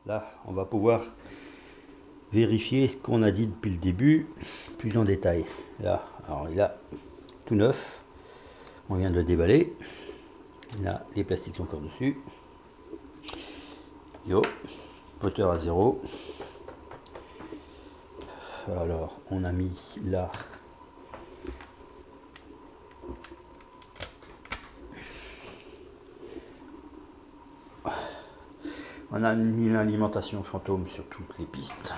Là, on va pouvoir vérifier ce qu'on a dit depuis le début, plus en détail. Là, alors il a tout neuf. On vient de le déballer. Là, les plastiques sont encore dessus. Yo, moteur à 0. Alors, on a mis là. On a mis l'alimentation fantôme sur toutes les pistes.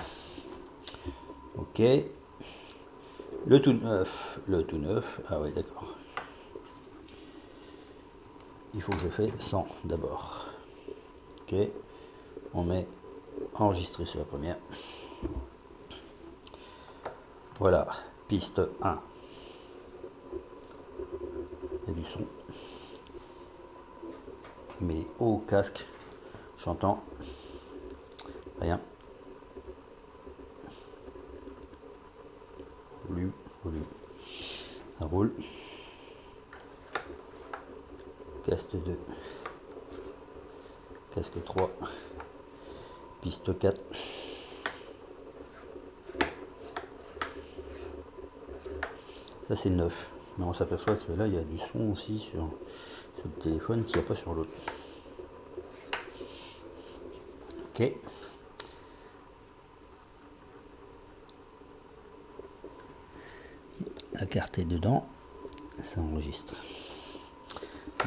Ok. Le tout neuf. Ah ouais, d'accord. Il faut que je fasse 100 d'abord. Ok. On met enregistrer sur la première. Voilà. Piste 1. Il y a du son. Mais au casque, j'entends rien. Volume. Ça roule. Casque 2. Casque 3. Piste 4. Ça c'est neuf. Mais on s'aperçoit que là il y a du son aussi sur le téléphone qu'il n'y a pas sur l'autre. Ok. La carte est dedans. Ça enregistre.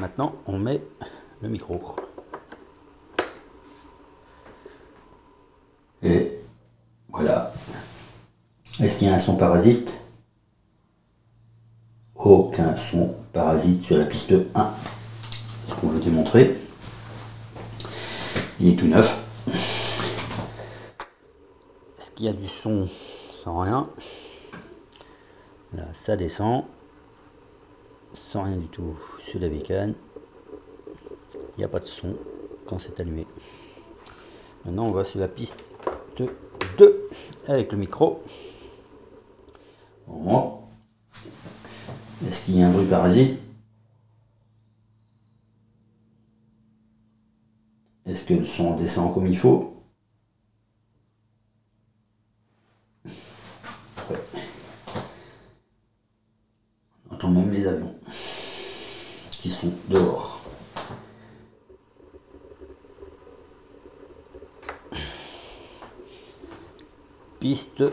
Maintenant on met le micro. Et voilà. Est-ce qu'il y a un son parasite? Aucun son parasite sur la piste 1. C'est ce qu'on veut démontrer. Il est tout neuf. Est-ce qu'il y a du son sans rien? Là, ça descend. Sans rien du tout sur la bécane. Il n'y a pas de son quand c'est allumé. Maintenant, on va sur la piste 2 avec le micro. Bon. Est-ce qu'il y a un bruit parasite? Est-ce que le son descend comme il faut? Ouais. On entend même les avions qui sont dehors. Piste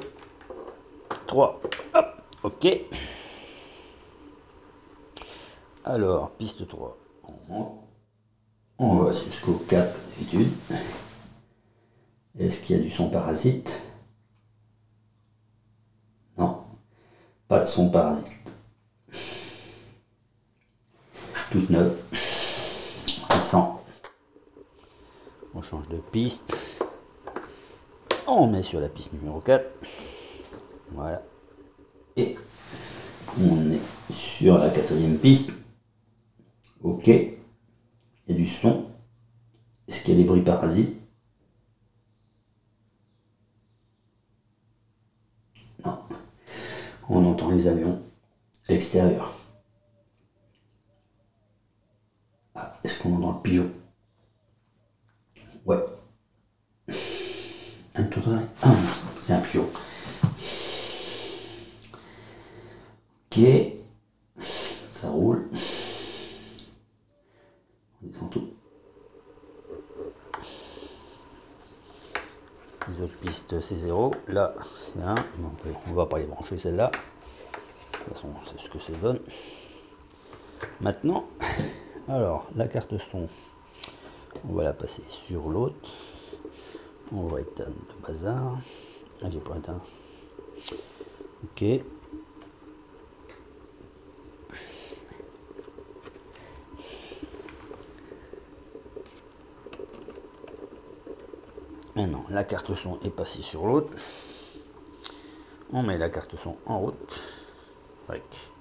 3. Hop, ok. Alors, piste 3. On va jusqu'au 4 d'habitude. Est-ce qu'il y a du son parasite? Non, pas de son parasite. Toute neuve. On On change de piste. On met sur la piste numéro 4. Voilà. Et on est sur la 4e piste. Ok. Il y a du son. Est-ce qu'il y a des bruits parasites? Non. On entend les avions à l'extérieur. Ah, est-ce qu'on entend le pigeon? Ouais. Un tournevis. Ah non, c'est un pigeon. Ok. Ça roule. On descend tout. Les autres pistes c'est 0. Là c'est 1. On va pas les brancher celle-là. De toute façon c'est ce que ça donne. Maintenant, alors la carte son, on va la passer sur l'autre. On va éteindre le bazar. Ah, j'ai pas éteint. Ok. Maintenant, la carte son est passée sur l'autre. On met la carte son en route. Avec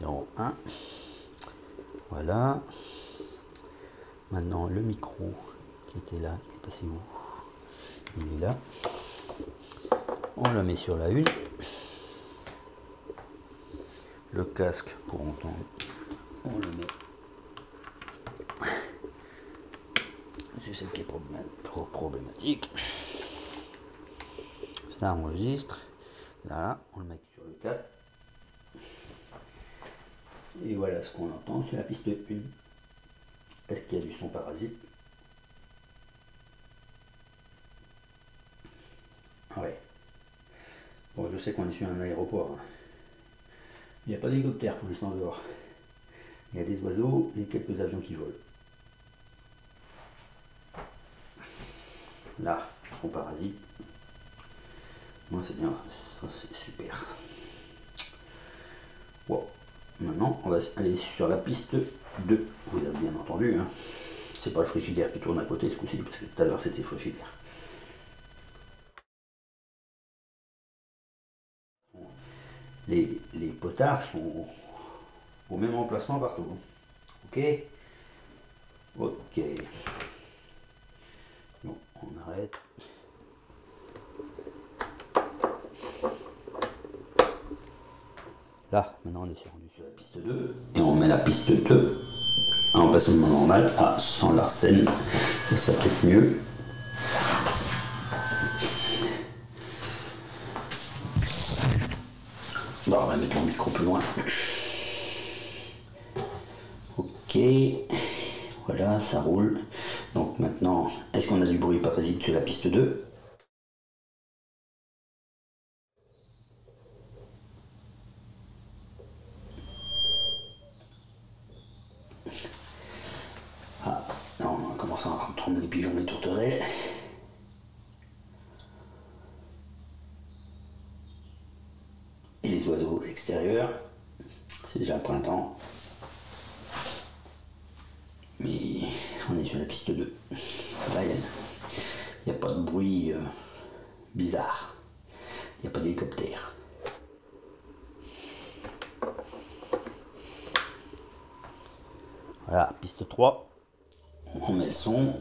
0, 1. Voilà. Maintenant, le micro qui était là, il est passé où? Il est là. On le met sur la 1. Le casque pour entendre, on le met c'est celle qui est problématique. Ça enregistre. Là, on le met sur le 4. Et voilà ce qu'on entend sur la piste 1. Est-ce qu'il y a du son parasite? Ouais. Bon, je sais qu'on est sur un aéroport. Hein. Il n'y a pas d'hélicoptère pour l'instant dehors. Il y a des oiseaux et quelques avions qui volent. Là, son parasite. Moi, c'est bien, ça c'est super. Bon, maintenant, on va aller sur la piste 2. Vous avez bien entendu, hein. C'est pas le frigidaire qui tourne à côté ce coup-ci, parce que tout à l'heure c'était le frigidaire. Les potards sont au même emplacement partout. Ok. Ok. Bon, on arrête. Là, maintenant on est rendu sur la piste 2. Et on met la piste 2 en façonnement normal. Ah, sans l'arsène, ça serait peut-être mieux. Bon, on va mettre le micro plus loin. Ok, voilà, ça roule. Donc maintenant, est-ce qu'on a du bruit parasite sur la piste 2? Ah, non, on commence à entendre les pigeons, les tourterelles. Et les oiseaux extérieurs. C'est déjà le printemps. Mais on est sur la piste 2. Là, il n'y a pas de bruit bizarre. Il n'y a pas d'hélicoptère. Voilà, piste 3. On met le son.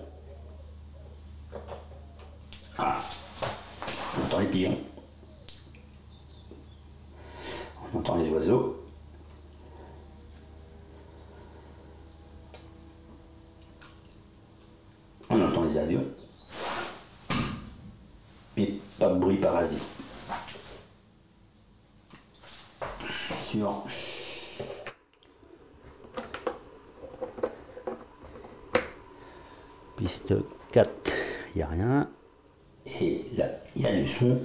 Ah, on entend les pigeons. On entend les oiseaux. On entend les avions. Mais pas de bruit parasite. Suivant. Piste 4, il n'y a rien. Et là, il y a du son.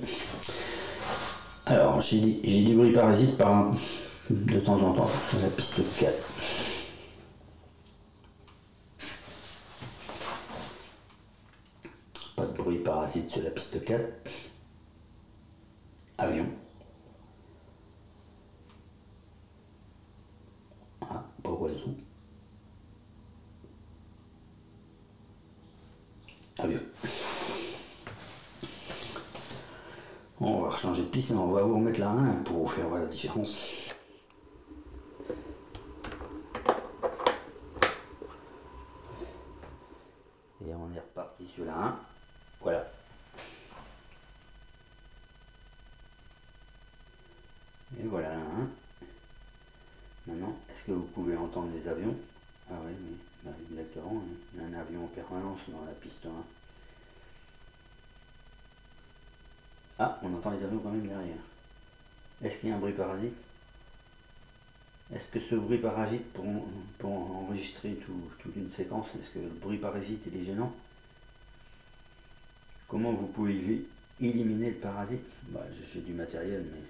Alors, j'ai du bruit parasite de temps en temps sur la piste 4. Pas de bruit parasite sur la piste 4. Avion. Ah, pas oiseau. Avion. On va changer de piste et on va vous remettre la 1 pour vous faire voir la différence. Et on est reparti sur la 1. Voilà. Et voilà la 1. Maintenant, est-ce que vous pouvez entendre les avions? Ah oui, mais exactement, il y a un avion en permanence dans la piste 1. Ah, on entend les avions quand même derrière. Est-ce qu'il y a un bruit parasite? Est-ce que ce bruit parasite, pour enregistrer toute une séquence, est-ce que le bruit parasite il est gênant? Comment vous pouvez éliminer le parasite? Bah, j'ai du matériel, mais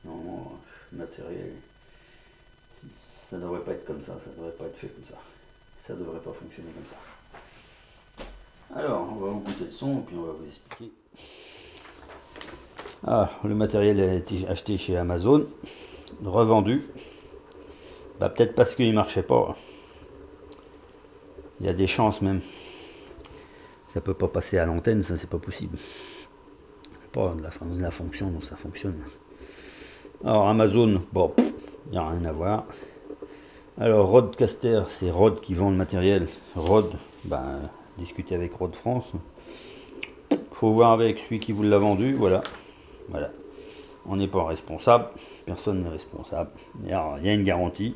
normalement, le matériel, ça ne devrait pas être comme ça devrait pas être fait comme ça. Ça ne devrait pas fonctionner comme ça. Alors, on va vous goûter le son, et puis on va vous expliquer. Ah, le matériel a été acheté chez Amazon, revendu. Bah, peut-être parce qu'il ne marchait pas. Il y a des chances même. Ça peut pas passer à l'antenne, ça c'est pas possible. Pas de la fonction dont ça fonctionne. Alors Amazon, bon, il n'y a rien à voir. Alors Rodecaster, c'est Rode qui vend le matériel. Rode, ben, discutez avec Rode France. Faut voir avec celui qui vous l'a vendu, voilà. Voilà. On n'est pas responsable, personne n'est responsable. Alors, il y a une garantie.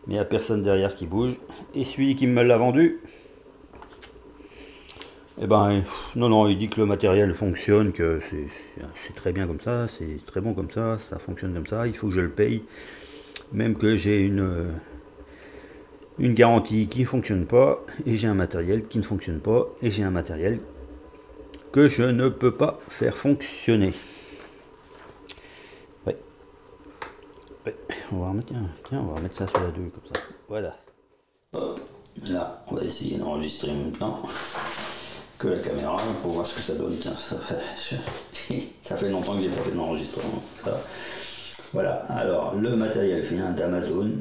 Mais il n'y a personne derrière qui bouge. Et celui qui me l'a vendu, eh ben, non, il dit que le matériel fonctionne, que c'est très bien comme ça, c'est très bon comme ça fonctionne comme ça, il faut que je le paye. Même que j'ai une garantie qui ne fonctionne pas, et j'ai un matériel qui ne fonctionne pas, et j'ai un matériel que je ne peux pas faire fonctionner. Ouais. On va remettre, tiens, on va remettre ça sur la 2 comme ça. Voilà. Hop. Là, on va essayer d'enregistrer en même temps que la caméra pour voir ce que ça donne. Tiens, ça fait longtemps que j'ai pas fait d'enregistrement. Voilà. Alors, le matériel vient d'Amazon.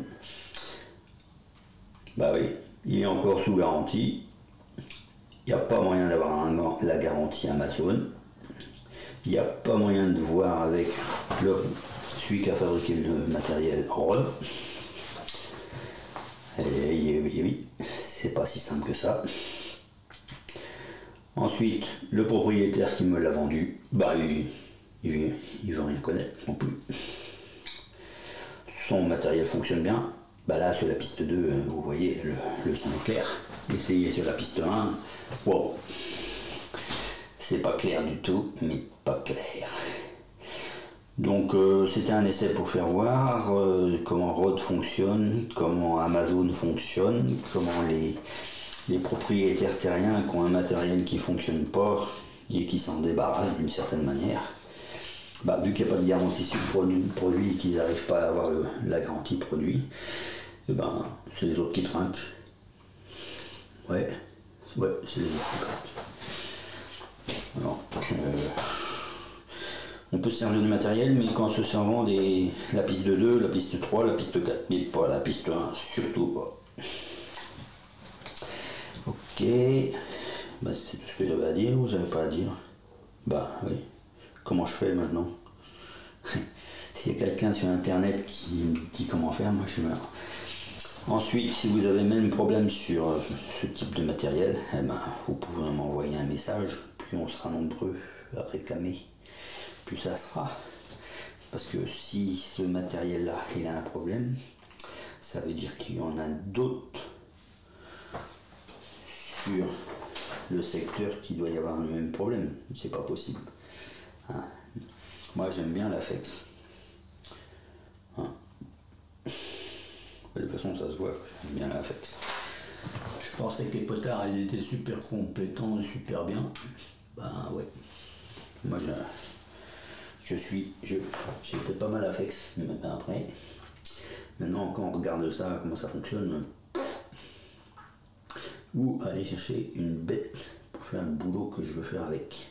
Bah oui, il est encore sous garantie. Il n'y a pas moyen d'avoir la garantie Amazon. Il n'y a pas moyen de voir avec celui qui a fabriqué le matériel Rode. Et oui, c'est pas si simple que ça. Ensuite, le propriétaire qui me l'a vendu, bah il veut rien connaître non plus. Son matériel fonctionne bien. Bah là, sur la piste 2, vous voyez, le son est clair. Essayez sur la piste 1, wow, c'est pas clair du tout, mais pas clair. Donc c'était un essai pour faire voir comment Rode fonctionne, comment Amazon fonctionne, comment les propriétaires terriens qui ont un matériel qui ne fonctionne pas et qui s'en débarrassent d'une certaine manière. Bah, vu qu'il n'y a pas de garantie sur le produit et qu'ils n'arrivent pas à avoir la garantie produit, et ben, c'est les autres qui trinquent. Ouais, c'est les autres qui trinquent. Alors, on peut se servir du matériel, mais quand se servant la piste 2, la piste 3, la piste 4, mais pas la piste 1, surtout pas. Ok, bah, c'est tout ce que j'avais à dire ou j'avais pas à dire? Bah oui, comment je fais maintenant? S'il y a quelqu'un sur internet qui me dit comment faire, moi je suis mort. Ensuite, si vous avez même problème sur ce type de matériel, eh ben, vous pouvez m'envoyer un message, plus on sera nombreux à réclamer, plus ça sera. Parce que si ce matériel-là, il a un problème, ça veut dire qu'il y en a d'autres sur le secteur qui doit y avoir le même problème. C'est pas possible. Hein. Moi, j'aime bien l'Afex. Hein. De toute façon, ça se voit, j'aime bien l'Afex. Je pensais que les potards, ils étaient super compétents, super bien. Ben ouais. Moi, j'étais pas mal Afex, mais après, maintenant quand on regarde ça, comment ça fonctionne, ou aller chercher une bête pour faire le boulot que je veux faire avec.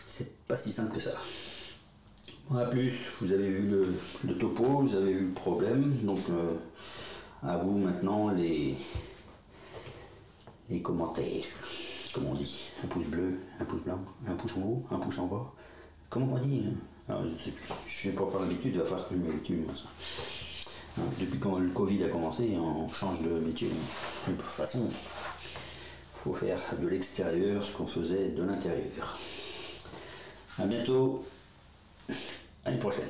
C'est pas si simple que ça. A plus, vous avez vu le topo, vous avez vu le problème, donc à vous maintenant les commentaires, comme on dit, un pouce bleu, un pouce blanc, un pouce en haut, un pouce en bas. Comment on dit, hein? Alors, je sais plus, je n'ai pas l'habitude, il va falloir que je m'habitue moi ça. Hein, depuis quand le Covid a commencé, on change de métier. De toute façon, il faut faire de l'extérieur ce qu'on faisait de l'intérieur. A bientôt, à l'année prochaine.